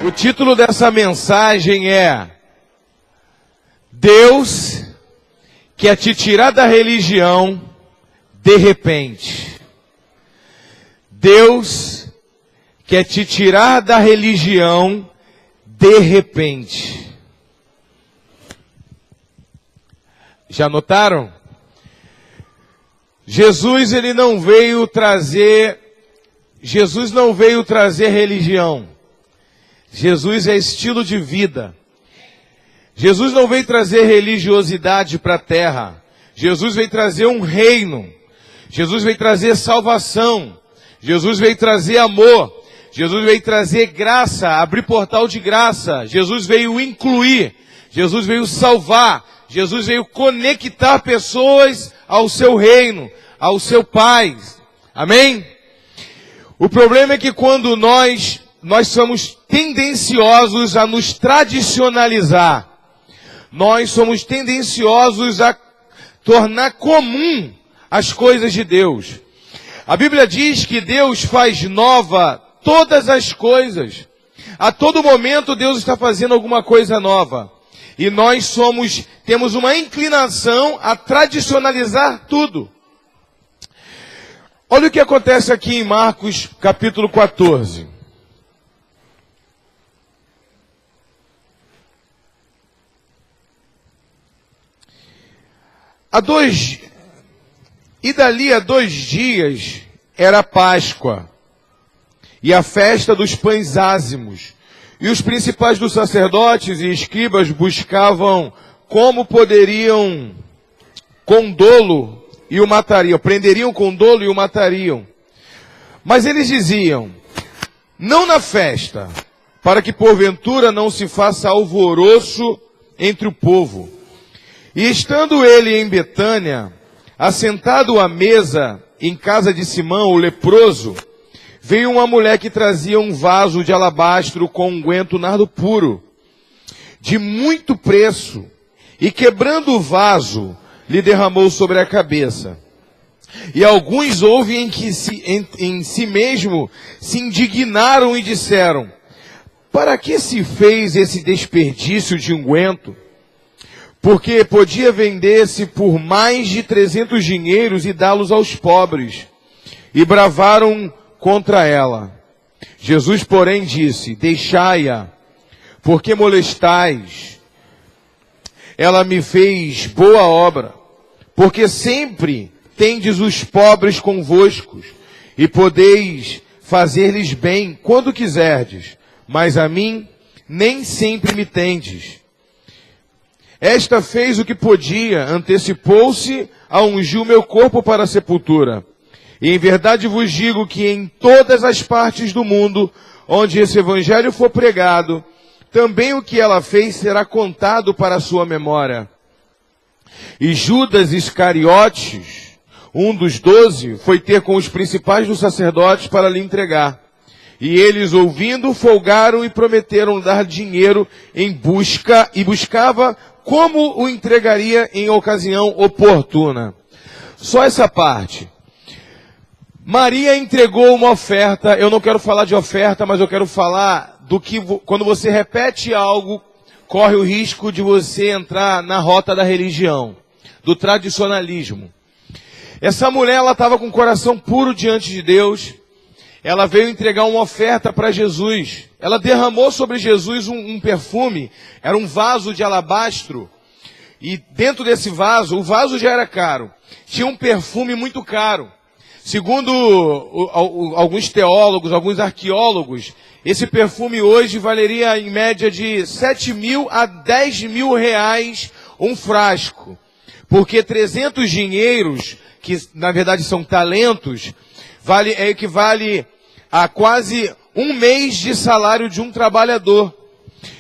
O título dessa mensagem é: Deus quer te tirar da religião de repente. Deus quer te tirar da religião de repente. Já notaram? Jesus não veio trazer religião. Jesus é estilo de vida. Jesus não veio trazer religiosidade para a terra. Jesus veio trazer um reino. Jesus veio trazer salvação. Jesus veio trazer amor. Jesus veio trazer graça, abrir portal de graça. Jesus veio incluir. Jesus veio salvar. Jesus veio conectar pessoas ao seu reino, ao seu Pai. Amém? O problema é que quando nós somos tendenciosos a nos tradicionalizar. Nós somos tendenciosos a tornar comum as coisas de Deus. A Bíblia diz que Deus faz nova todas as coisas. A todo momento Deus está fazendo alguma coisa nova. E nós temos uma inclinação a tradicionalizar tudo. Olha o que acontece aqui em Marcos capítulo 14. Dali a 2 dias era Páscoa e a festa dos pães ázimos. E os principais dos sacerdotes e escribas buscavam como poderiam com dolo e o matariam. Prenderiam com dolo e o matariam. Mas eles diziam: não na festa, para que porventura não se faça alvoroço entre o povo. E estando ele em Betânia, assentado à mesa em casa de Simão, o leproso, veio uma mulher que trazia um vaso de alabastro com unguento nardo puro, de muito preço, e quebrando o vaso, lhe derramou sobre a cabeça. E alguns houve em si mesmo se indignaram e disseram: para que se fez esse desperdício de unguento? Porque podia vender-se por mais de 300 dinheiros e dá-los aos pobres. E bravaram contra ela. Jesus, porém, disse: deixai-a, porque molestais? Ela me fez boa obra, porque sempre tendes os pobres convosco, e podeis fazer-lhes bem quando quiserdes, mas a mim nem sempre me tendes. Esta fez o que podia, antecipou-se a ungir o meu corpo para a sepultura. E em verdade vos digo que em todas as partes do mundo, onde esse evangelho for pregado, também o que ela fez será contado para a sua memória. E Judas Iscariotes, um dos 12, foi ter com os principais dos sacerdotes para lhe entregar. E eles, ouvindo, folgaram e prometeram dar dinheiro e buscava como o entregaria em ocasião oportuna. Só essa parte. Maria entregou uma oferta. Eu não quero falar de oferta, mas eu quero falar do que quando você repete algo, corre o risco de você entrar na rota da religião, do tradicionalismo. Essa mulher, ela estava com o coração puro diante de Deus. Ela veio entregar uma oferta para Jesus. Ela derramou sobre Jesus um perfume. Era um vaso de alabastro. E dentro desse vaso, o vaso já era caro. Tinha um perfume muito caro. Segundo alguns teólogos, alguns arqueólogos, esse perfume hoje valeria em média de 7 mil a 10 mil reais um frasco. Porque 300 dinheiros, que na verdade são talentos, equivale a quase um mês de salário de um trabalhador.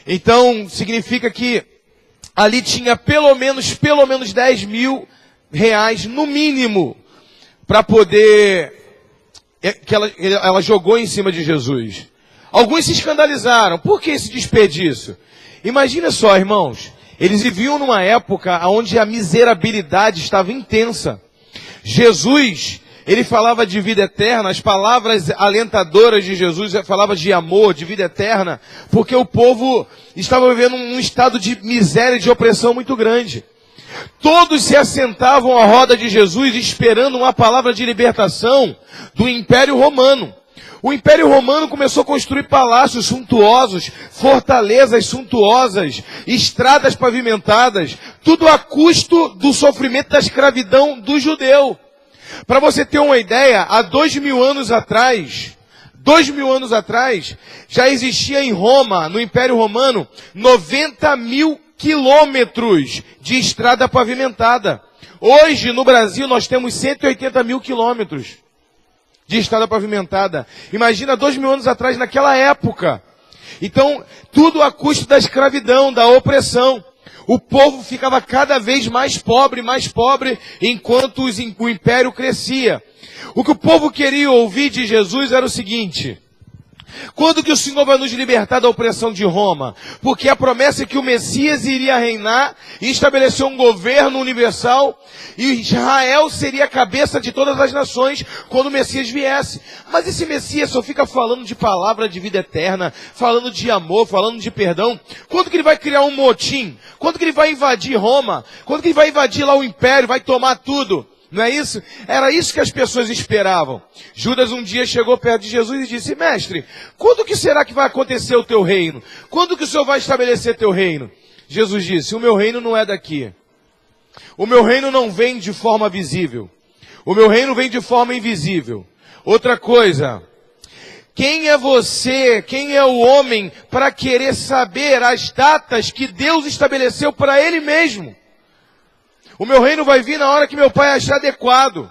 Então, significa que ali tinha pelo menos 10 mil reais, no mínimo, para poder, que ela jogou em cima de Jesus. Alguns se escandalizaram. Por que esse desperdício? Imagina só, irmãos, eles viviam numa época onde a miserabilidade estava intensa. Jesus, ele falava de vida eterna, as palavras alentadoras de Jesus falavam de amor, de vida eterna, porque o povo estava vivendo um estado de miséria e de opressão muito grande. Todos se assentavam à roda de Jesus esperando uma palavra de libertação do Império Romano. O Império Romano começou a construir palácios suntuosos, fortalezas suntuosas, estradas pavimentadas, tudo a custo do sofrimento da escravidão do judeu. Para você ter uma ideia, há 2000 anos atrás, já existia em Roma, no Império Romano, 90 mil quilômetros de estrada pavimentada. Hoje, no Brasil, nós temos 180 mil quilômetros de estrada pavimentada. Imagina 2000 anos atrás, naquela época. Então, tudo a custo da escravidão, da opressão. O povo ficava cada vez mais pobre, enquanto o império crescia. O que o povo queria ouvir de Jesus era o seguinte: quando que o Senhor vai nos libertar da opressão de Roma? Porque a promessa é que o Messias iria reinar e estabelecer um governo universal, e Israel seria a cabeça de todas as nações quando o Messias viesse. Mas esse Messias só fica falando de palavra de vida eterna, falando de amor, falando de perdão. Quando que ele vai criar um motim? Quando que ele vai invadir Roma? Quando que ele vai invadir lá o império, vai tomar tudo? Não é isso? Era isso que as pessoas esperavam. Judas um dia chegou perto de Jesus e disse: mestre, quando que será que vai acontecer o teu reino? Quando que o Senhor vai estabelecer teu reino? Jesus disse: o meu reino não é daqui. O meu reino não vem de forma visível. O meu reino vem de forma invisível. Outra coisa, quem é você, quem é o homem para querer saber as datas que Deus estabeleceu para Ele mesmo? O meu reino vai vir na hora que meu Pai achar adequado.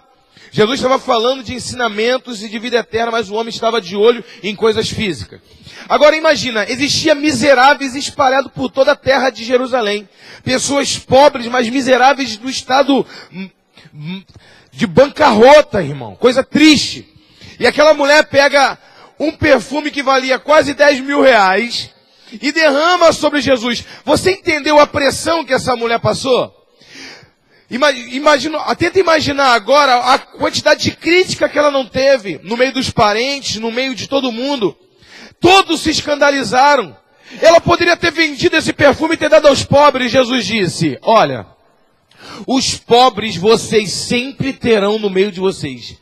Jesus estava falando de ensinamentos e de vida eterna, mas o homem estava de olho em coisas físicas. Agora imagina, existia miseráveis espalhados por toda a terra de Jerusalém. Pessoas pobres, mas miseráveis do estado de bancarrota, irmão. Coisa triste. E aquela mulher pega um perfume que valia quase 10 mil reais e derrama sobre Jesus. Você entendeu a pressão que essa mulher passou? Tenta imaginar agora a quantidade de crítica que ela não teve no meio dos parentes, no meio de todo mundo. Todos se escandalizaram. Ela poderia ter vendido esse perfume e ter dado aos pobres. Jesus disse: olha, os pobres vocês sempre terão no meio de vocês.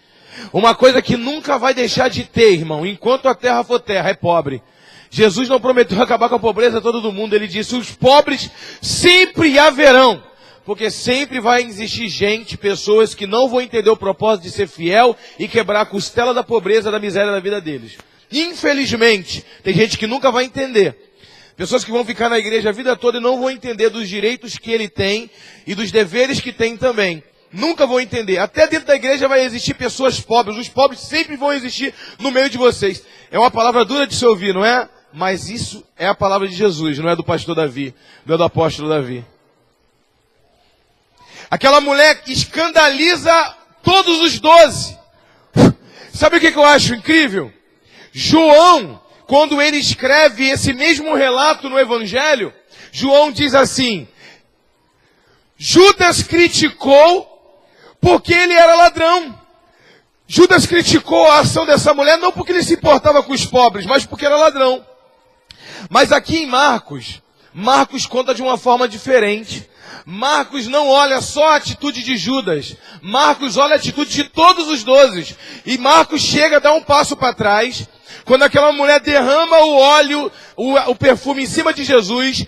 Uma coisa que nunca vai deixar de ter, irmão, enquanto a terra for terra, é pobre. Jesus não prometeu acabar com a pobreza de todo mundo. Ele disse: os pobres sempre haverão. Porque sempre vai existir gente, pessoas que não vão entender o propósito de ser fiel e quebrar a costela da pobreza, da miséria da vida deles. Infelizmente, tem gente que nunca vai entender. Pessoas que vão ficar na igreja a vida toda e não vão entender dos direitos que ele tem e dos deveres que tem também. Nunca vão entender. Até dentro da igreja vai existir pessoas pobres. Os pobres sempre vão existir no meio de vocês. É uma palavra dura de se ouvir, não é? Mas isso é a palavra de Jesus, não é do pastor Davi, não é do apóstolo Davi. Aquela mulher que escandaliza todos os 12. Sabe o que eu acho incrível? João, quando ele escreve esse mesmo relato no Evangelho, João diz assim: Judas criticou porque ele era ladrão. Judas criticou a ação dessa mulher não porque ele se importava com os pobres, mas porque era ladrão. Mas aqui em Marcos conta de uma forma diferente. Marcos não olha só a atitude de Judas. Marcos olha a atitude de todos os 12. E Marcos chega a dar um passo para trás. Quando aquela mulher derrama o óleo, o perfume em cima de Jesus,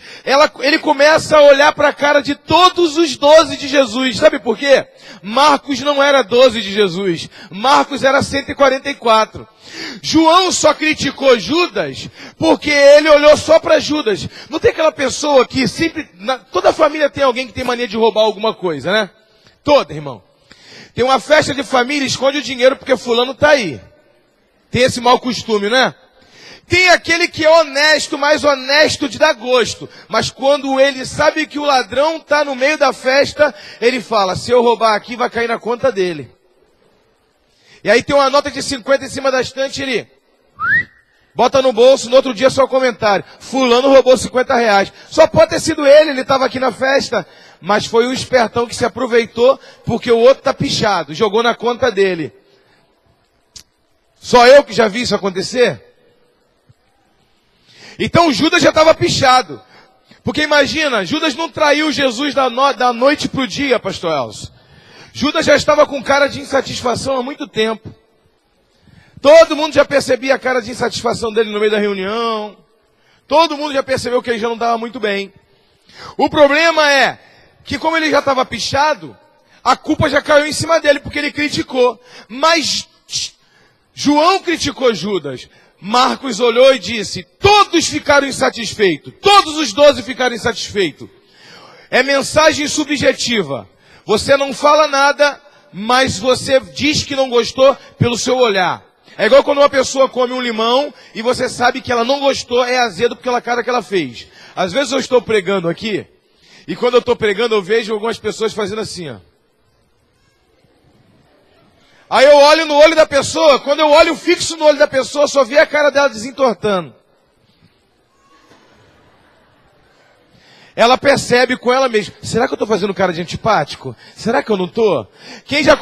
ele começa a olhar para a cara de todos os 12 de Jesus. Sabe por quê? Marcos não era 12 de Jesus. Marcos era 144. João só criticou Judas porque ele olhou só para Judas. Não tem aquela pessoa que sempre... Toda família tem alguém que tem mania de roubar alguma coisa, né? Toda, irmão. Tem uma festa de família, esconde o dinheiro porque fulano está aí. Tem esse mau costume, né? Tem aquele que é honesto, mais honesto de dar gosto. Mas quando ele sabe que o ladrão está no meio da festa, ele fala: se eu roubar aqui, vai cair na conta dele. E aí tem uma nota de 50 em cima da estante, ele bota no bolso, no outro dia só comentário: fulano roubou 50 reais. Só pode ter sido ele estava aqui na festa. mas foi o espertão que se aproveitou porque o outro está pichado, jogou na conta dele. Só eu que já vi isso acontecer? Então Judas já estava pichado. Porque imagina, Judas não traiu Jesus da noite para o dia, pastor Elcio. Judas já estava com cara de insatisfação há muito tempo. Todo mundo já percebia a cara de insatisfação dele no meio da reunião. Todo mundo já percebeu que ele já não estava muito bem. O problema é que como ele já estava pichado, a culpa já caiu em cima dele, porque ele criticou. Mas João criticou Judas. Marcos olhou e disse, todos ficaram insatisfeitos. Todos os 12 ficaram insatisfeitos. É mensagem subjetiva. Você não fala nada, mas você diz que não gostou pelo seu olhar. É igual quando uma pessoa come um limão e você sabe que ela não gostou, é azedo pela cara que ela fez. Às vezes eu estou pregando aqui, e quando eu estou pregando eu vejo algumas pessoas fazendo assim, ó. Aí eu olho no olho da pessoa, quando eu olho fixo no olho da pessoa, só vi a cara dela desentortando. Ela percebe com ela mesma, será que eu estou fazendo cara de antipático? Será que eu não estou? Quem já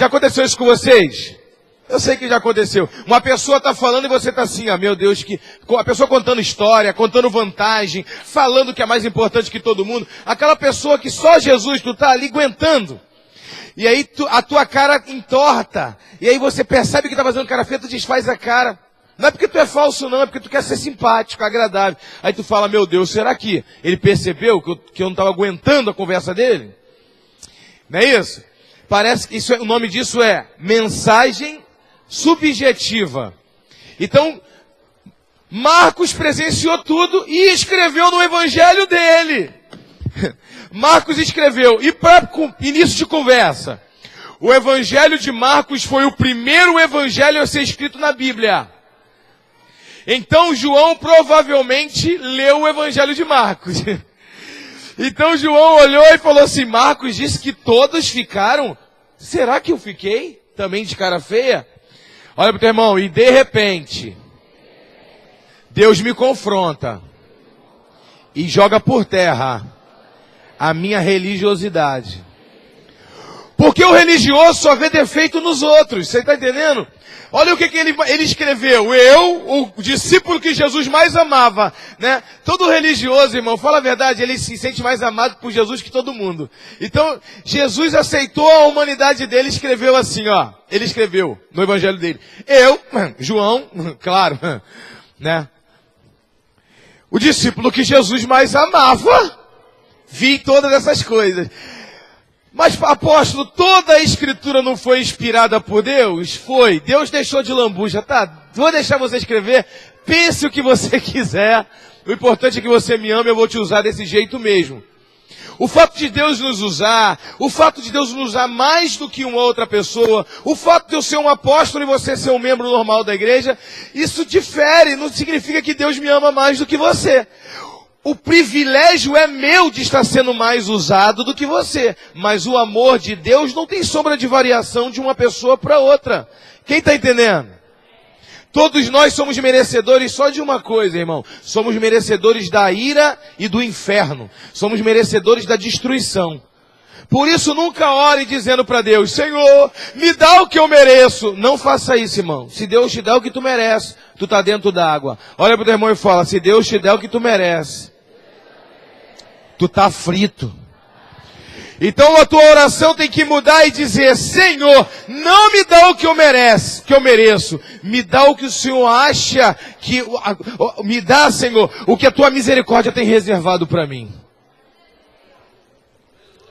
aconteceu isso com vocês? Eu sei que já aconteceu. Uma pessoa está falando e você está assim, meu Deus, a pessoa contando história, contando vantagem, falando que é mais importante que todo mundo. Aquela pessoa que só Jesus, tu está ali aguentando. E aí a tua cara entorta. E aí você percebe que está fazendo cara feia, tu desfaz a cara. Não é porque tu é falso não, é porque tu quer ser simpático, agradável. Aí tu fala, meu Deus, será que ele percebeu que eu não estava aguentando a conversa dele? Não é isso? Parece que o nome disso é mensagem subjetiva. Então, Marcos presenciou tudo e escreveu no evangelho dele. Marcos escreveu, e para início de conversa, o evangelho de Marcos foi o primeiro evangelho a ser escrito na Bíblia. Então João provavelmente leu o evangelho de Marcos. Então João olhou e falou assim, Marcos disse que todos ficaram, será que eu fiquei também de cara feia? Olha para o teu irmão, e de repente, Deus me confronta e joga por terra a minha religiosidade. Porque o religioso só vê defeito nos outros, você está entendendo? Olha o que ele escreveu, o discípulo que Jesus mais amava, né? Todo religioso, irmão, fala a verdade, ele se sente mais amado por Jesus que todo mundo. Então, Jesus aceitou a humanidade dele e escreveu assim, ó. Ele escreveu no evangelho dele. João, claro, né? O discípulo que Jesus mais amava, vi todas essas coisas. Mas, apóstolo, toda a escritura não foi inspirada por Deus? Foi. Deus deixou de lambuja, tá? Vou deixar você escrever. Pense o que você quiser. O importante é que você me ame, eu vou te usar desse jeito mesmo. O fato de Deus nos usar, o fato de Deus nos usar mais do que uma outra pessoa, o fato de eu ser um apóstolo e você ser um membro normal da igreja, isso difere, não significa que Deus me ama mais do que você. O privilégio é meu de estar sendo mais usado do que você. Mas o amor de Deus não tem sombra de variação de uma pessoa para outra. Quem está entendendo? Todos nós somos merecedores só de uma coisa, irmão. Somos merecedores da ira e do inferno. Somos merecedores da destruição. Por isso nunca ore dizendo para Deus, Senhor, me dá o que eu mereço. Não faça isso, irmão. Se Deus te dá o que tu merece, tu está dentro da água. Olha para o teu irmão e fala, se Deus te der o que tu merece, tu está frito. Então a tua oração tem que mudar e dizer, Senhor, não me dá o que eu mereço. Me dá o que o Senhor acha que... Me dá, Senhor, o que a tua misericórdia tem reservado para mim.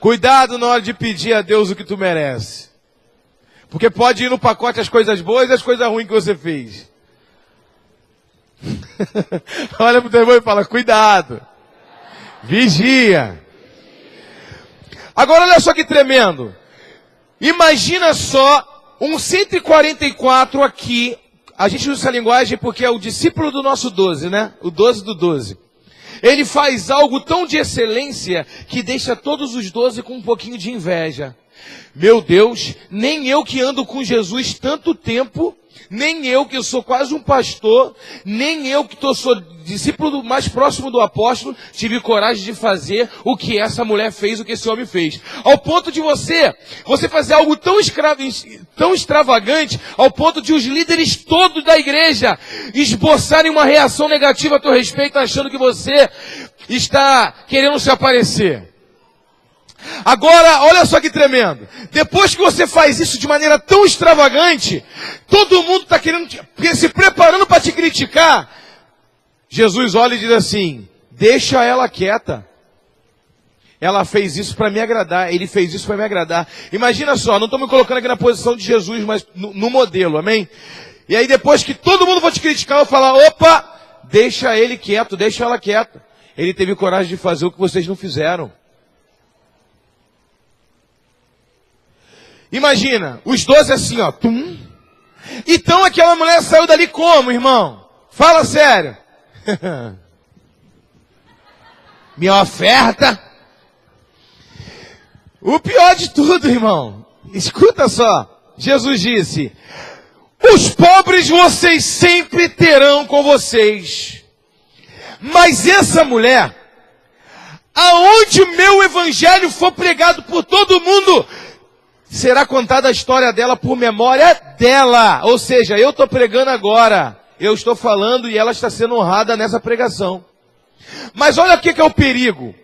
Cuidado na hora de pedir a Deus o que tu merece. Porque pode ir no pacote as coisas boas e as coisas ruins que você fez. Olha pro teu irmão e fala, cuidado. Vigia. Agora olha só que tremendo. Imagina só um 144 aqui. A gente usa essa linguagem porque é o discípulo do nosso 12, né? O 12 do 12. Ele faz algo tão de excelência que deixa todos os 12 com um pouquinho de inveja. Meu Deus, nem eu que ando com Jesus tanto tempo nem eu que sou quase um pastor, nem eu que sou discípulo mais próximo do apóstolo, tive coragem de fazer o que essa mulher fez, o que esse homem fez. Ao ponto de você fazer algo tão extravagante, ao ponto de os líderes todos da igreja esboçarem uma reação negativa a teu respeito, achando que você está querendo se aparecer. Agora, olha só que tremendo. Depois que você faz isso de maneira tão extravagante, todo mundo está se preparando para te criticar. Jesus olha e diz assim: deixa ela quieta. Ela fez isso para me agradar. Ele fez isso para me agradar. Imagina só, não estou me colocando aqui na posição de Jesus, mas no modelo, amém? E aí depois que todo mundo for te criticar, eu vou falar: opa, deixa ele quieto, deixa ela quieta. Ele teve coragem de fazer o que vocês não fizeram. Imagina, os 12 assim, ó. Tum. Então aquela mulher saiu dali como, irmão? Fala sério. Minha oferta. O pior de tudo, irmão. Escuta só. Jesus disse: os pobres vocês sempre terão com vocês. Mas essa mulher, aonde o meu evangelho for pregado por todo mundo, será contada a história dela por memória dela. Ou seja, eu estou pregando agora, eu estou falando e ela está sendo honrada nessa pregação. Mas olha o que é o perigo.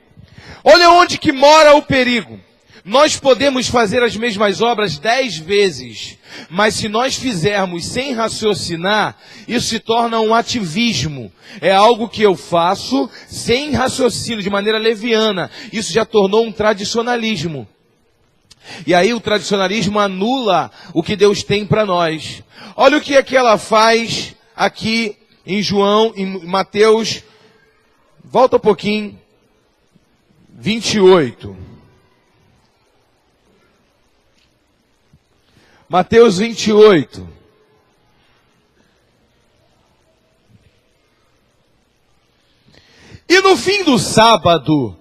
Olha onde que mora o perigo. Nós podemos fazer as mesmas obras 10 vezes, mas se nós fizermos sem raciocinar, isso se torna um ativismo. É algo que eu faço sem raciocínio, de maneira leviana. Isso já tornou um tradicionalismo. E aí o tradicionalismo anula o que Deus tem para nós. Olha o que é que ela faz aqui em Mateus, volta um pouquinho, 28. Mateus 28. E no fim do sábado,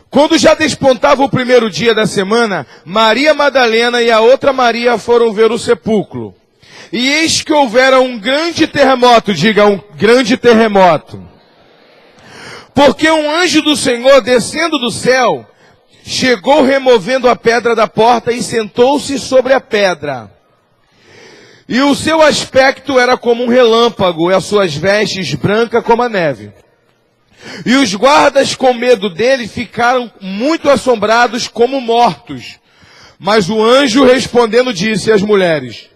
quando já despontava o primeiro dia da semana, Maria Madalena e a outra Maria foram ver o sepulcro. E eis que houvera um grande terremoto, diga, um grande terremoto. Porque um anjo do Senhor, descendo do céu, chegou removendo a pedra da porta e sentou-se sobre a pedra. E o seu aspecto era como um relâmpago, e as suas vestes brancas como a neve. E os guardas, com medo dele, ficaram muito assombrados como mortos. Mas o anjo, respondendo, disse às mulheres: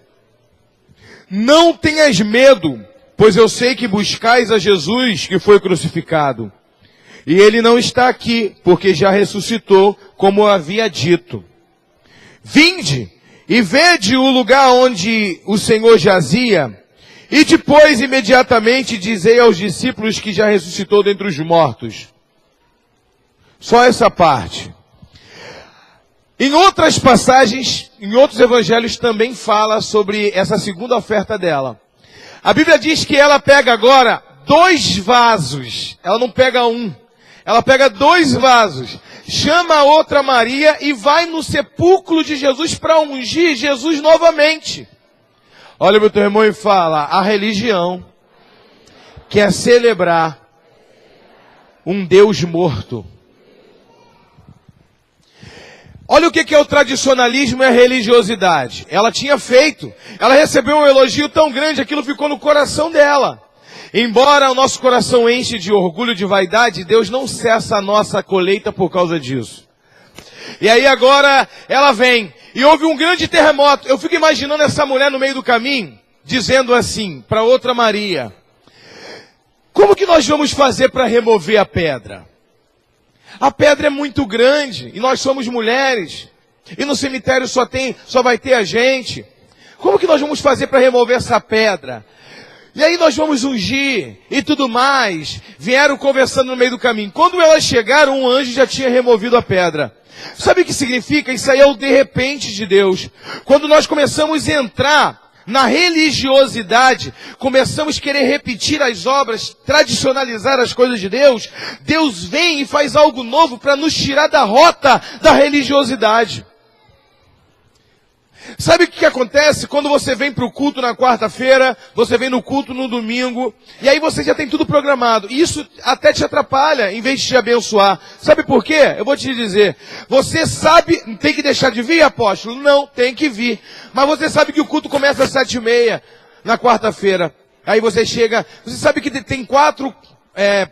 não tenhas medo, pois eu sei que buscais a Jesus que foi crucificado. E ele não está aqui, porque já ressuscitou, como eu havia dito. Vinde e vede o lugar onde o Senhor jazia. E depois, imediatamente, dizei aos discípulos que já ressuscitou dentre os mortos. Só essa parte. Em outras passagens, em outros evangelhos também fala sobre essa segunda oferta dela. A Bíblia diz que ela pega agora 2 vasos. Ela não pega um. Ela pega 2 vasos. Chama a outra Maria e vai no sepulcro de Jesus para ungir Jesus novamente. Olha o meu teu irmão e fala: a religião quer celebrar um Deus morto. Olha o que é o tradicionalismo e a religiosidade. Ela tinha feito, ela recebeu um elogio tão grande, aquilo ficou no coração dela. Embora o nosso coração enche de orgulho, de vaidade, Deus não cessa a nossa colheita por causa disso. E aí agora ela vem, e houve um grande terremoto. Eu fico imaginando essa mulher no meio do caminho, dizendo assim para outra Maria: como que nós vamos fazer para remover a pedra? A pedra é muito grande, e nós somos mulheres, e no cemitério só vai ter a gente. Como que nós vamos fazer para remover essa pedra? E aí nós vamos ungir e tudo mais. Vieram conversando no meio do caminho. Quando elas chegaram, um anjo já tinha removido a pedra. Sabe o que significa? Isso aí é o de repente de Deus. Quando nós começamos a entrar na religiosidade, começamos a querer repetir as obras, tradicionalizar as coisas de Deus, Deus vem e faz algo novo para nos tirar da rota da religiosidade. Sabe o que acontece quando você vem para o culto na quarta-feira, você vem no culto no domingo, e aí você já tem tudo programado. E isso até te atrapalha, em vez de te abençoar. Sabe por quê? Eu vou te dizer. Você sabe, tem que deixar de vir, apóstolo? Não, tem que vir. Mas você sabe que o culto começa às 7h30, na quarta-feira. Aí você chega, você sabe que tem 4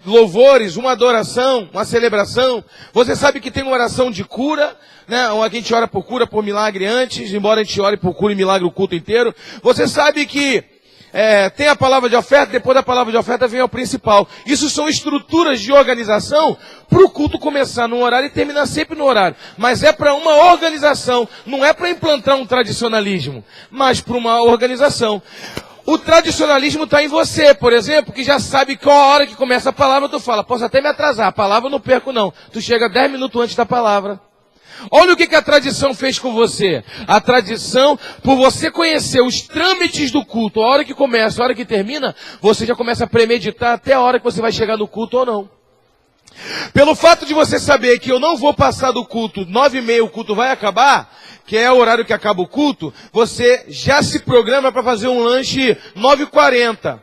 louvores, uma adoração, uma celebração. Você sabe que tem uma oração de cura, né? A gente ora por cura, por milagre antes, embora a gente ore por cura e milagre o culto inteiro. Você sabe que tem a palavra de oferta, depois da palavra de oferta vem ao principal. Isso são estruturas de organização para o culto começar num horário e terminar sempre no horário. Mas é para uma organização, não é para implantar um tradicionalismo, mas para uma organização. O tradicionalismo está em você, por exemplo, que já sabe qual a hora que começa a palavra, tu fala, posso até me atrasar, a palavra eu não perco não. Tu chega 10 minutos antes da palavra. Olha o que a tradição fez com você. A tradição, por você conhecer os trâmites do culto, a hora que começa, a hora que termina, você já começa a premeditar até a hora que você vai chegar no culto ou não. Pelo fato de você saber que eu não vou passar do culto, 9h30 o culto vai acabar, que é o horário que acaba o culto, você já se programa para fazer um lanche 9h40.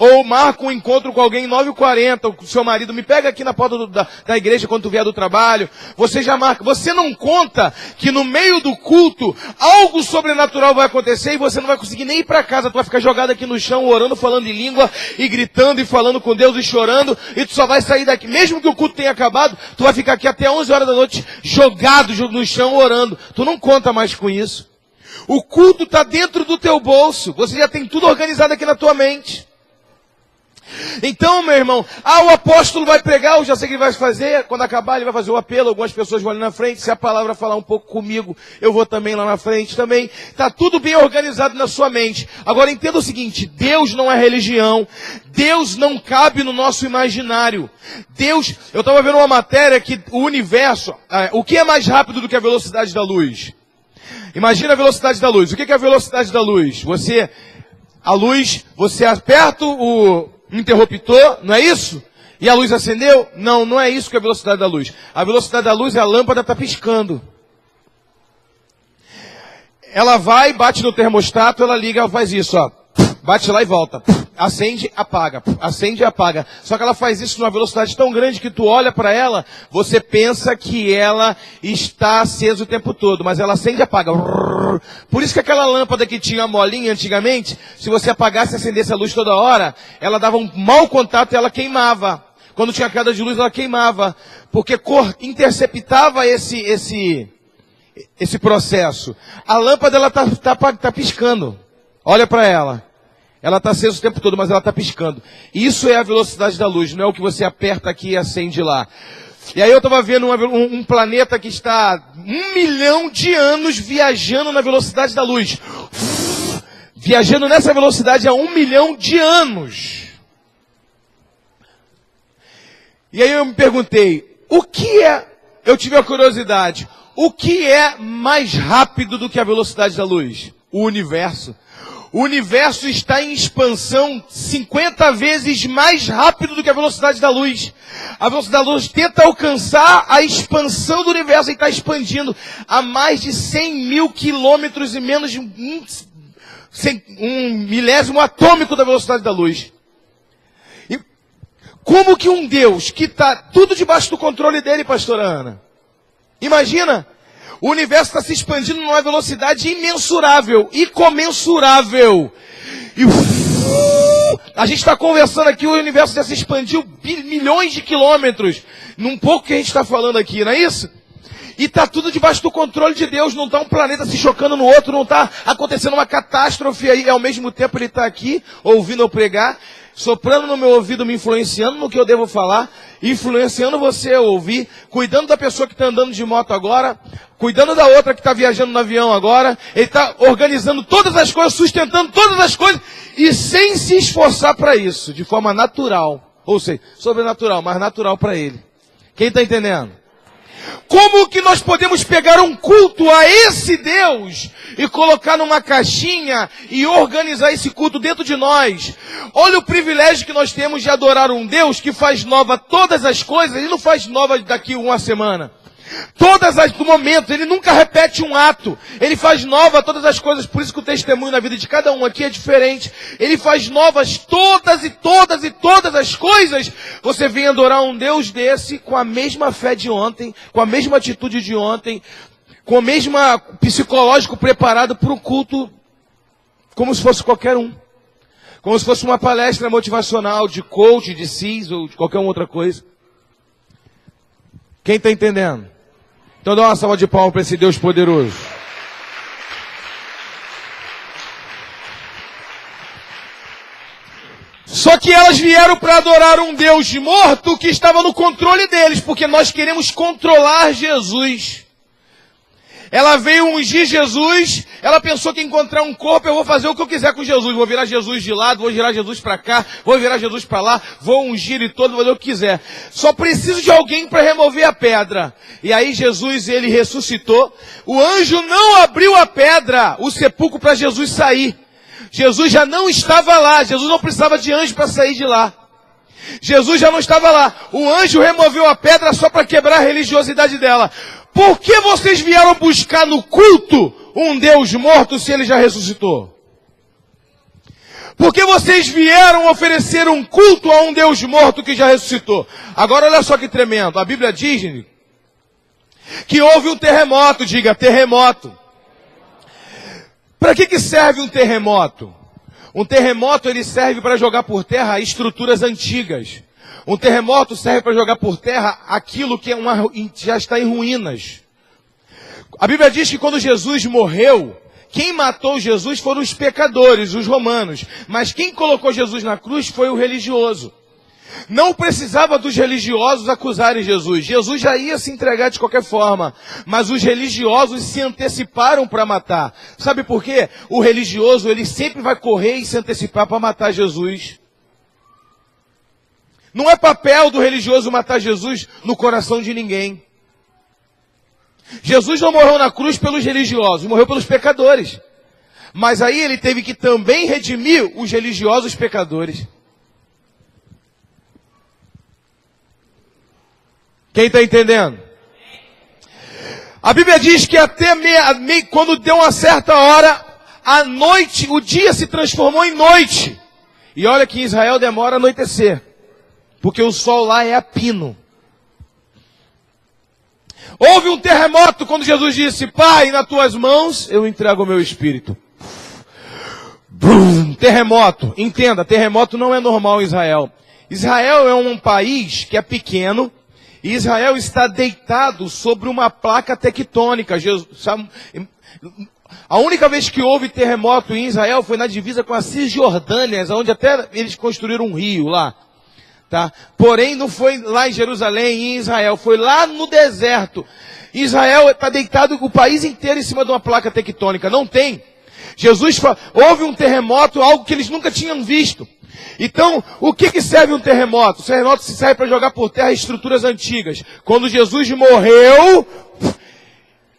Ou marca um encontro com alguém 9h40, o seu marido me pega aqui na porta da igreja quando tu vier do trabalho. Você já marca. Você não conta que no meio do culto algo sobrenatural vai acontecer e você não vai conseguir nem ir para casa. Tu vai ficar jogado aqui no chão, orando, falando em língua e gritando e falando com Deus e chorando. E tu só vai sair daqui. Mesmo que o culto tenha acabado, tu vai ficar aqui até 11 horas da noite jogado no chão orando. Tu não conta mais com isso. O culto está dentro do teu bolso. Você já tem tudo organizado aqui na tua mente. Então, meu irmão, o apóstolo vai pregar, eu já sei o que ele vai fazer, quando acabar ele vai fazer o apelo, algumas pessoas vão ali na frente, se a palavra falar um pouco comigo, eu vou também lá na frente também, está tudo bem organizado na sua mente. Agora entenda o seguinte, Deus não é religião, Deus não cabe no nosso imaginário. Deus, eu estava vendo uma matéria que o universo, o que é mais rápido do que a velocidade da luz? Imagina a velocidade da luz, o que é a velocidade da luz? Você aperta o interruptor, não é isso? E a luz acendeu? Não, não é isso que é a velocidade da luz. A velocidade da luz é a lâmpada está piscando. Ela vai, bate no termostato, ela liga, ela faz isso, ó. Bate lá e volta. Acende, apaga. Acende e apaga. Só que ela faz isso numa velocidade tão grande que tu olha para ela, você pensa que ela está acesa o tempo todo, mas ela acende e apaga. Por isso que aquela lâmpada que tinha a molinha antigamente, se você apagasse e acendesse a luz toda hora, ela dava um mau contato e ela queimava. Quando tinha queda de luz, ela queimava. Porque interceptava esse processo. A lâmpada, ela tá piscando. Olha para ela. Ela está acesa o tempo todo, mas ela está piscando. Isso é a velocidade da luz, não é o que você aperta aqui e acende lá. E aí eu estava vendo um planeta que está 1 milhão de anos viajando na velocidade da luz. Viajando nessa velocidade há 1 milhão de anos. E aí eu me perguntei, eu tive a curiosidade, o que é mais rápido do que a velocidade da luz? O universo. O universo está em expansão 50 vezes mais rápido do que a velocidade da luz. A velocidade da luz tenta alcançar a expansão do universo e está expandindo a mais de 100 mil quilômetros e menos de um milésimo atômico da velocidade da luz. E como que um Deus que está tudo debaixo do controle dele, pastora Ana? Imagina. O universo está se expandindo numa velocidade imensurável, incomensurável. E a gente está conversando aqui, o universo já se expandiu milhões de quilômetros. Num pouco que a gente está falando aqui, não é isso? E está tudo debaixo do controle de Deus. Não está um planeta se chocando no outro, não está acontecendo uma catástrofe aí. Ao mesmo tempo ele está aqui, ouvindo eu pregar, soprando no meu ouvido, me influenciando no que eu devo falar, influenciando você a ouvir, cuidando da pessoa que está andando de moto agora, cuidando da outra que está viajando no avião agora. Ele está organizando todas as coisas, sustentando todas as coisas, e sem se esforçar para isso, de forma natural. Ou seja, sobrenatural, mas natural para ele. Quem está entendendo? Como que nós podemos pegar um culto a esse Deus e colocar numa caixinha e organizar esse culto dentro de nós? Olha o privilégio que nós temos de adorar um Deus que faz nova todas as coisas e não faz nova daqui uma semana. Do momento, ele nunca repete um ato. Ele faz nova todas as coisas. Por isso que o testemunho na vida de cada um aqui é diferente. Ele faz novas todas as coisas. Você vem adorar um Deus desse com a mesma fé de ontem, com a mesma atitude de ontem, com o mesmo psicológico preparado para o culto, como se fosse qualquer um. Como se fosse uma palestra motivacional de coach, de CIS ou de qualquer outra coisa. Quem está entendendo? Então dá uma salva de palmas para esse Deus poderoso. Só que elas vieram para adorar um Deus morto que estava no controle deles, porque nós queremos controlar Jesus. Ela veio ungir Jesus, ela pensou que encontrar um corpo, eu vou fazer o que eu quiser com Jesus. Vou virar Jesus de lado, vou virar Jesus para cá, vou virar Jesus para lá, vou ungir e todo, vou fazer o que quiser. Só preciso de alguém para remover a pedra. E aí Jesus, ele ressuscitou. O anjo não abriu a pedra, o sepulcro para Jesus sair. Jesus já não estava lá, Jesus não precisava de anjo para sair de lá. Jesus já não estava lá. O anjo removeu a pedra só para quebrar a religiosidade dela. Por que vocês vieram buscar no culto um Deus morto se ele já ressuscitou? Por que vocês vieram oferecer um culto a um Deus morto que já ressuscitou? Agora olha só que tremendo. A Bíblia diz que houve um terremoto. Diga, terremoto. Para que serve um terremoto? Um terremoto ele serve para jogar por terra estruturas antigas. Um terremoto serve para jogar por terra aquilo que já está em ruínas. A Bíblia diz que quando Jesus morreu, quem matou Jesus foram os pecadores, os romanos. Mas quem colocou Jesus na cruz foi o religioso. Não precisava dos religiosos acusarem Jesus. Jesus já ia se entregar de qualquer forma. Mas os religiosos se anteciparam para matar. Sabe por quê? O religioso ele sempre vai correr e se antecipar para matar Jesus. Não é papel do religioso matar Jesus no coração de ninguém. Jesus não morreu na cruz pelos religiosos, morreu pelos pecadores. Mas aí ele teve que também redimir os religiosos pecadores. Quem está entendendo? A Bíblia diz que até quando deu uma certa hora, a noite, o dia se transformou em noite. E olha que em Israel demora a anoitecer. Porque o sol lá é a pino. Houve um terremoto quando Jesus disse, Pai, nas tuas mãos eu entrego o meu espírito. Brum, terremoto. Entenda, terremoto não é normal em Israel. Israel é um país que é pequeno. E Israel está deitado sobre uma placa tectônica. A única vez que houve terremoto em Israel foi na divisa com a Cisjordânia, onde até eles construíram um rio lá. Tá? Porém, não foi lá em Jerusalém, em Israel, foi lá no deserto. Israel está deitado o país inteiro em cima de uma placa tectônica. Não tem. Houve um terremoto, algo que eles nunca tinham visto. Então, o que serve um terremoto? O terremoto serve para jogar por terra estruturas antigas. Quando Jesus morreu,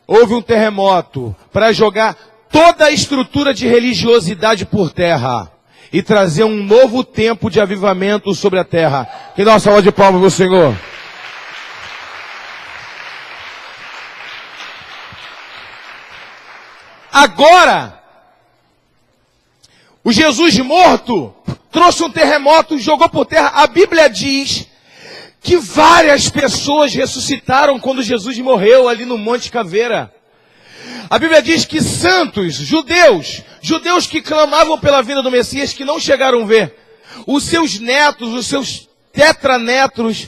houve um terremoto para jogar toda a estrutura de religiosidade por terra. E trazer um novo tempo de avivamento sobre a terra. Que dá uma salva de palmas para o Senhor. Agora, o Jesus morto trouxe um terremoto, jogou por terra. A Bíblia diz que várias pessoas ressuscitaram quando Jesus morreu ali no Monte Caveira. A Bíblia diz que santos, judeus que clamavam pela vinda do Messias, que não chegaram a ver, os seus netos, os seus tetranetos,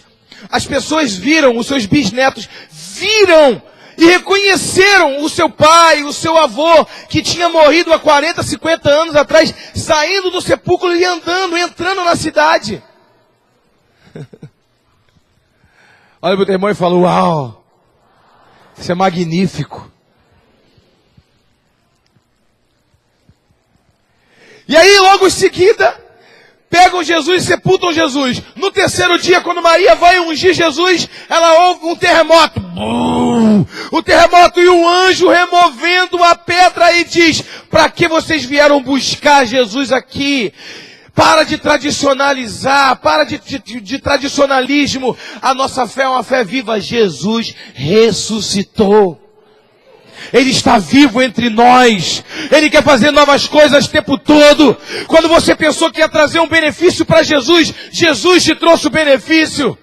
as pessoas viram, os seus bisnetos, viram e reconheceram o seu pai, o seu avô, que tinha morrido há 40, 50 anos atrás, saindo do sepulcro e andando, entrando na cidade. Olha para o teu irmão e fala, uau, isso é magnífico. E aí, logo em seguida, pegam Jesus e sepultam Jesus. No terceiro dia, quando Maria vai ungir Jesus, ela ouve um terremoto. O terremoto e o anjo removendo a pedra e diz, para que vocês vieram buscar Jesus aqui? Para de tradicionalizar, para de tradicionalismo. A nossa fé é uma fé viva. Jesus ressuscitou. Ele está vivo entre nós. Ele quer fazer novas coisas o tempo todo. Quando você pensou que ia trazer um benefício para Jesus, Jesus te trouxe o benefício.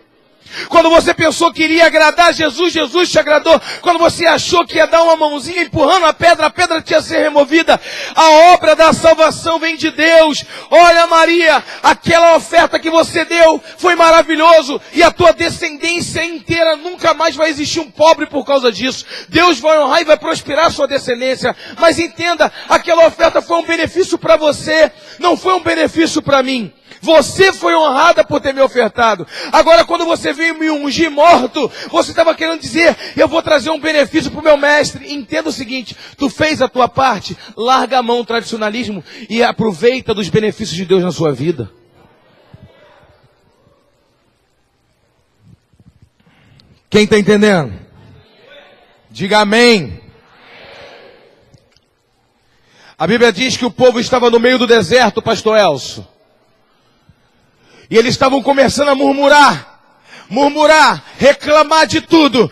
Quando você pensou que iria agradar Jesus, Jesus te agradou. Quando você achou que ia dar uma mãozinha empurrando a pedra tinha que ser removida. A obra da salvação vem de Deus. Olha, Maria, aquela oferta que você deu foi maravilhoso. E a tua descendência inteira, nunca mais vai existir um pobre por causa disso. Deus vai honrar e vai prosperar a sua descendência. Mas entenda, aquela oferta foi um benefício para você, não foi um benefício para mim. Você foi honrada por ter me ofertado. Agora, quando você veio me ungir morto, você estava querendo dizer, eu vou trazer um benefício para o meu mestre. Entenda o seguinte, tu fez a tua parte, larga a mão do tradicionalismo e aproveita dos benefícios de Deus na sua vida. Quem está entendendo? Diga amém. A Bíblia diz que o povo estava no meio do deserto, pastor Elcio. E eles estavam começando a murmurar, reclamar de tudo,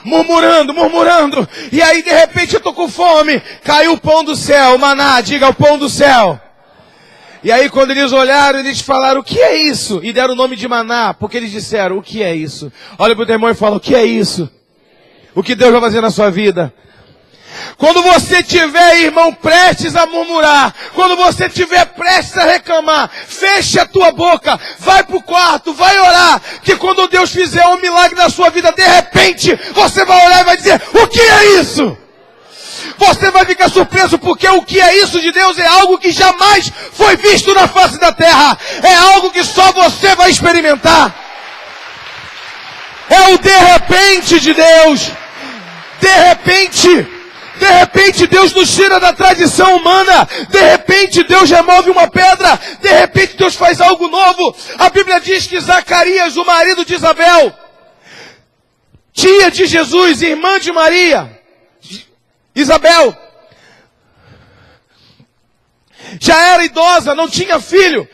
murmurando. E aí de repente eu tô com fome, caiu o pão do céu, maná, diga o pão do céu. E aí quando eles olharam, eles falaram, o que é isso? E deram o nome de maná, porque eles disseram, o que é isso? Olha pro teu irmão e fala, o que é isso? O que Deus vai fazer na sua vida? Quando você tiver, irmão, prestes a murmurar, quando você tiver prestes a reclamar, feche a tua boca, vai pro quarto, vai orar, que quando Deus fizer um milagre na sua vida, de repente, você vai olhar e vai dizer, o que é isso? Você vai ficar surpreso, porque o que é isso de Deus é algo que jamais foi visto na face da terra, é algo que só você vai experimentar. É o de repente de Deus, De repente Deus nos tira da tradição humana. De repente Deus remove uma pedra. De repente Deus faz algo novo. A Bíblia diz que Zacarias, o marido de Isabel, tia de Jesus, irmã de Maria, Isabel, já era idosa, não tinha filho.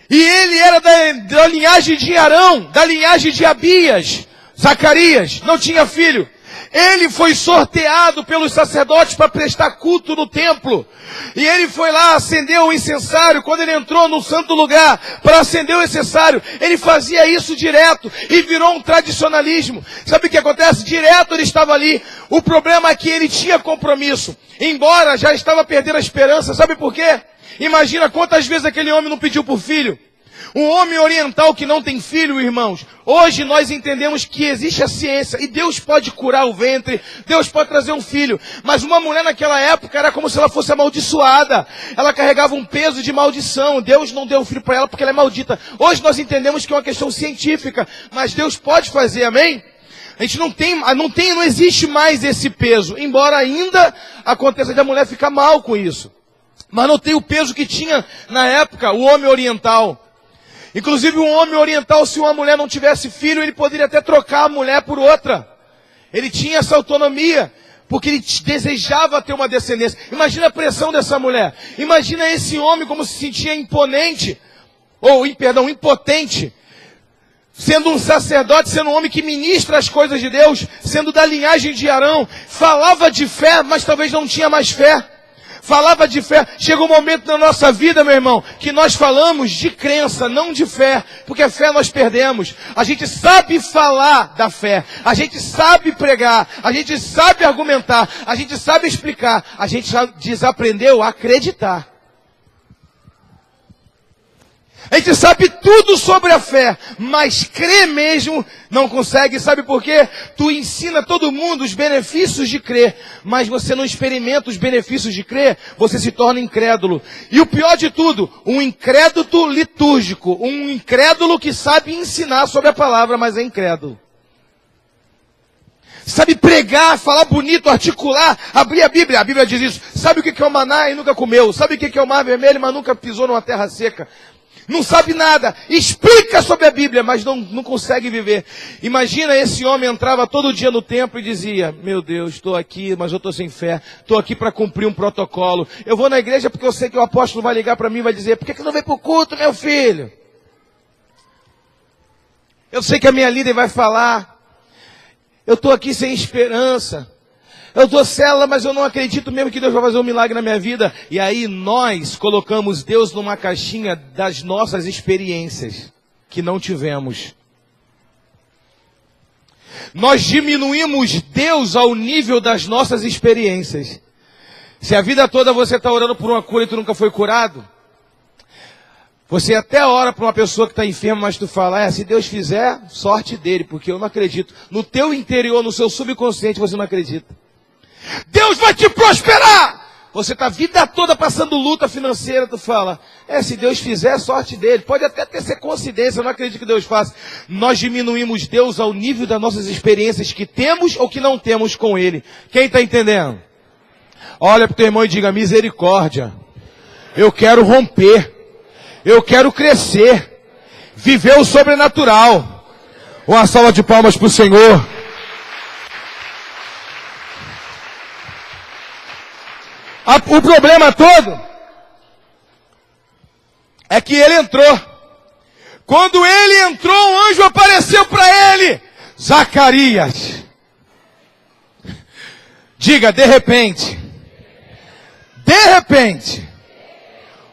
E ele era da linhagem de Arão, da linhagem de Abias. Zacarias não tinha filho. Ele foi sorteado pelos sacerdotes para prestar culto no templo. E ele foi lá, acendeu o incensário. Quando ele entrou no santo lugar para acender o incensário, ele fazia isso direto e virou um tradicionalismo. Sabe o que acontece? Direto ele estava ali. O problema é que ele tinha compromisso. Embora já estava perdendo a esperança. Sabe por quê? Imagina quantas vezes aquele homem não pediu por filho. Um homem oriental que não tem filho, irmãos. Hoje nós entendemos que existe a ciência e Deus pode curar o ventre, Deus pode trazer um filho. Mas uma mulher naquela época era como se ela fosse amaldiçoada. Ela carregava um peso de maldição. Deus não deu um filho para ela porque ela é maldita. Hoje nós entendemos que é uma questão científica, mas Deus pode fazer, amém? A gente não existe mais esse peso, embora ainda aconteça de a mulher ficar mal com isso. Mas não tem o peso que tinha na época o homem oriental. Inclusive um homem oriental, se uma mulher não tivesse filho, ele poderia até trocar a mulher por outra. Ele tinha essa autonomia, porque ele desejava ter uma descendência. Imagina a pressão dessa mulher. Imagina esse homem como se sentia impotente. Sendo um sacerdote, sendo um homem que ministra as coisas de Deus, sendo da linhagem de Arão. Falava de fé, mas talvez não tinha mais fé. Falava de fé. Chega um momento na nossa vida, meu irmão, que nós falamos de crença, não de fé. Porque a fé nós perdemos. A gente sabe falar da fé. A gente sabe pregar. A gente sabe argumentar. A gente sabe explicar. A gente já desaprendeu a acreditar. A gente sabe tudo sobre a fé, mas crer mesmo não consegue. Sabe por quê? Tu ensina todo mundo os benefícios de crer, mas você não experimenta os benefícios de crer, você se torna incrédulo. E o pior de tudo, um incrédulo litúrgico, um incrédulo que sabe ensinar sobre a palavra, mas é incrédulo. Sabe pregar, falar bonito, articular, abrir a Bíblia diz isso. Sabe o que é o maná e nunca comeu? Sabe o que é o mar vermelho, mas nunca pisou numa terra seca? não sabe nada, explica sobre a Bíblia, mas não consegue viver. Imagina, esse homem entrava todo dia no templo e dizia: meu Deus, estou aqui, mas eu estou sem fé, estou aqui para cumprir um protocolo. Eu vou na igreja porque eu sei que o apóstolo vai ligar para mim e vai dizer: por que não vem para o culto, meu filho? Eu sei que a minha líder vai falar. Eu estou aqui sem esperança. Eu dou célula, mas eu não acredito mesmo que Deus vai fazer um milagre na minha vida. E aí nós colocamos Deus numa caixinha das nossas experiências que não tivemos. Nós diminuímos Deus ao nível das nossas experiências. Se a vida toda você está orando por uma cura e tu nunca foi curado, você até ora para uma pessoa que está enferma, mas tu fala: se Deus fizer, sorte dele, porque eu não acredito. No teu interior, no seu subconsciente, você não acredita. Deus vai te prosperar! Você está a vida toda passando luta financeira, tu fala: se Deus fizer, sorte dele. Pode até ser coincidência, eu não acredito que Deus faça. Nós diminuímos Deus ao nível das nossas experiências que temos ou que não temos com Ele. Quem está entendendo? Olha para o teu irmão e diga: misericórdia. Eu quero romper. Eu quero crescer. Viver o sobrenatural. Uma salva de palmas para o Senhor. O problema todo é que ele entrou. Quando ele entrou, um anjo apareceu para ele. Zacarias. Diga: de repente. De repente.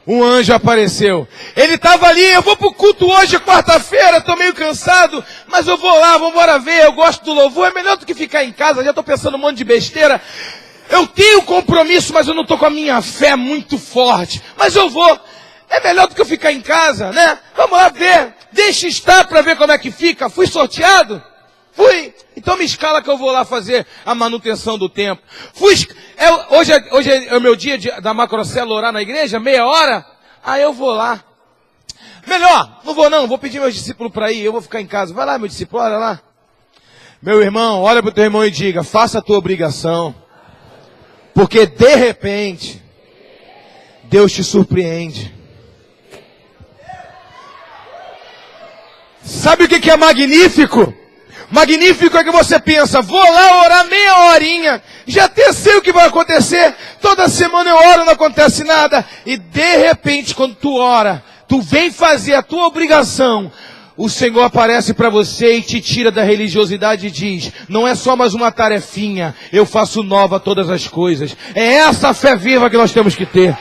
Um anjo apareceu. Ele estava ali: eu vou para o culto hoje, quarta-feira, estou meio cansado, mas eu vou lá, vamos embora ver, eu gosto do louvor, é melhor do que ficar em casa, já estou pensando um monte de besteira. Eu tenho compromisso, mas eu não estou com a minha fé muito forte. Mas eu vou. É melhor do que eu ficar em casa, né? Vamos lá ver. Deixa estar para ver como é que fica. Fui sorteado? Fui. Então me escala que eu vou lá fazer a manutenção do templo. Hoje é o meu dia da macrocélula orar na igreja, meia hora. Eu vou lá. Melhor, não vou não, vou pedir meus discípulos para ir, eu vou ficar em casa. Vai lá, meu discípulo, olha lá. Meu irmão, olha para o teu irmão e diga: faça a tua obrigação. Porque de repente, Deus te surpreende. Sabe o que é magnífico? Magnífico é que você pensa: vou lá orar meia horinha, já até sei o que vai acontecer. Toda semana eu oro, não acontece nada. E de repente, quando tu ora, tu vem fazer a tua obrigação, o Senhor aparece para você e te tira da religiosidade e diz: não é só mais uma tarefinha, eu faço nova todas as coisas. É essa a fé viva que nós temos que ter.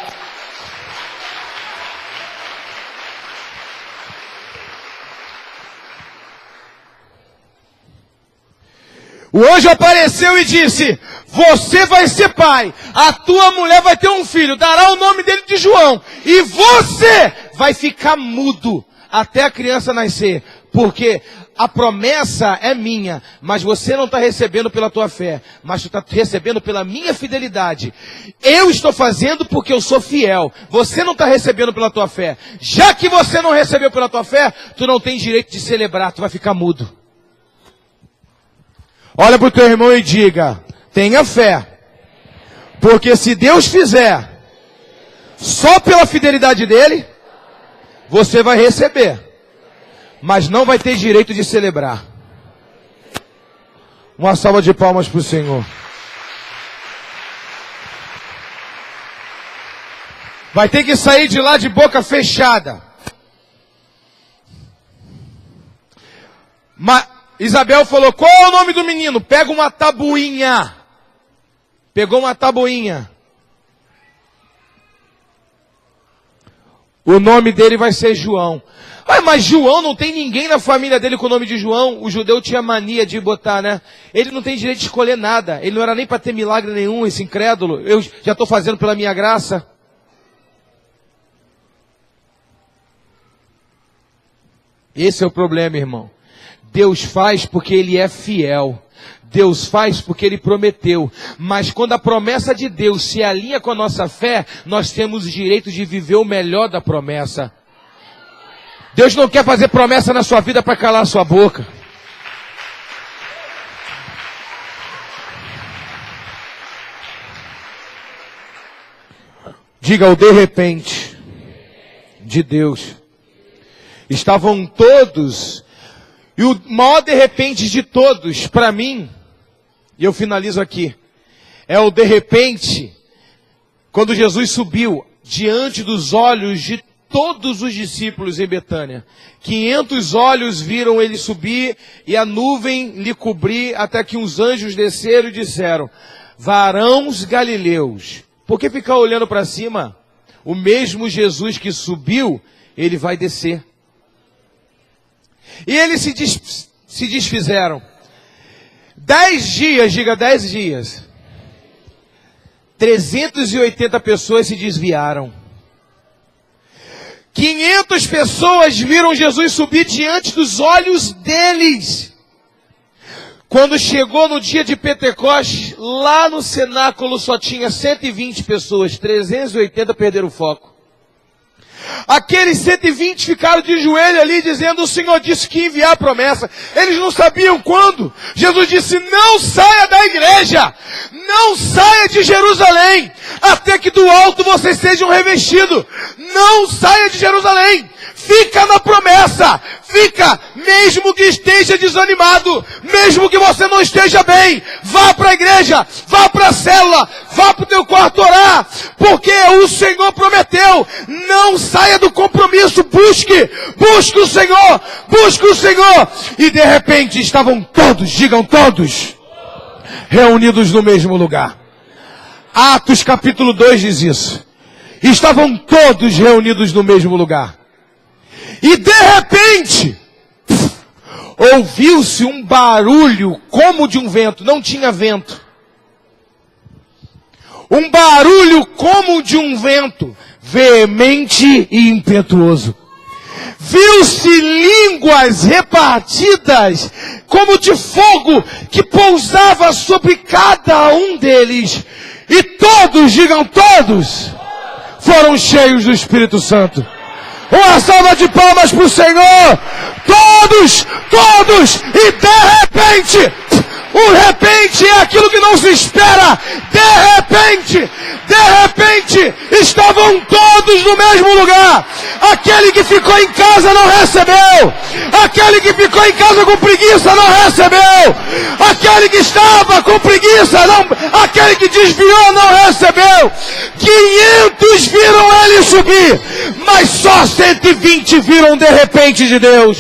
O anjo apareceu e disse: você vai ser pai, a tua mulher vai ter um filho, dará o nome dele de João, e você vai ficar mudo até a criança nascer, porque a promessa é minha, mas você não está recebendo pela tua fé, mas tu está recebendo pela minha fidelidade. Eu estou fazendo porque eu sou fiel, você não está recebendo pela tua fé. Já que você não recebeu pela tua fé, tu não tem direito de celebrar, tu vai ficar mudo. Olha para o teu irmão e diga: tenha fé, porque se Deus fizer, só pela fidelidade dele, você vai receber, mas não vai ter direito de celebrar. Uma salva de palmas para o Senhor. Vai ter que sair de lá de boca fechada. Isabel falou: qual é o nome do menino? Pega uma tabuinha. Pegou uma tabuinha. O nome dele vai ser João. Mas João, não tem ninguém na família dele com o nome de João. O judeu tinha mania de botar, né? Ele não tem direito de escolher nada. Ele não era nem para ter milagre nenhum, esse incrédulo. Eu já estou fazendo pela minha graça. Esse é o problema, irmão. Deus faz porque Ele é fiel. Deus faz porque Ele prometeu. Mas quando a promessa de Deus se alinha com a nossa fé, nós temos o direito de viver o melhor da promessa. Deus não quer fazer promessa na sua vida para calar a sua boca. Diga: o de repente de Deus estavam todos, e o maior de repente de todos, para mim, e eu finalizo aqui, é o de repente, quando Jesus subiu diante dos olhos de todos os discípulos em Betânia. 500 olhos viram ele subir e a nuvem lhe cobrir, até que uns anjos desceram e disseram: varãos galileus, por que ficar olhando para cima? O mesmo Jesus que subiu, ele vai descer. E eles se desfizeram. 10 dias, diga 10 dias. 380 pessoas se desviaram. 500 pessoas viram Jesus subir diante dos olhos deles. Quando chegou no dia de Pentecostes, lá no cenáculo só tinha 120 pessoas, 380 perderam o foco. Aqueles 120 ficaram de joelho ali dizendo: o Senhor disse que ia enviar a promessa. Eles não sabiam quando. Jesus disse: não saia da igreja, não saia de Jerusalém, até que do alto vocês sejam revestidos. Não saia de Jerusalém. Fica na promessa, fica, mesmo que esteja desanimado, mesmo que você não esteja bem, vá para a igreja, vá para a célula, vá para o teu quarto orar, porque o Senhor prometeu. Não saia do compromisso, busque o Senhor, busque o Senhor. E de repente estavam todos, digam todos, reunidos no mesmo lugar. Atos capítulo 2 diz isso. Estavam todos reunidos no mesmo lugar. E de repente, ouviu-se um barulho como de um vento. Não tinha vento. Um barulho como de um vento, veemente e impetuoso. Viu-se línguas repartidas como de fogo, que pousava sobre cada um deles. E todos, digam todos, foram cheios do Espírito Santo. Uma salva de palmas para o Senhor. Todos, e de repente, o repente é aquilo que não se espera. De repente, estavam todos no mesmo lugar. Aquele que ficou em casa não recebeu. Aquele que ficou em casa com preguiça não recebeu. Aquele que estava com preguiça, não, aquele que desviou não recebeu. 500 viram ele subir, mas só 120 viram de repente de Deus.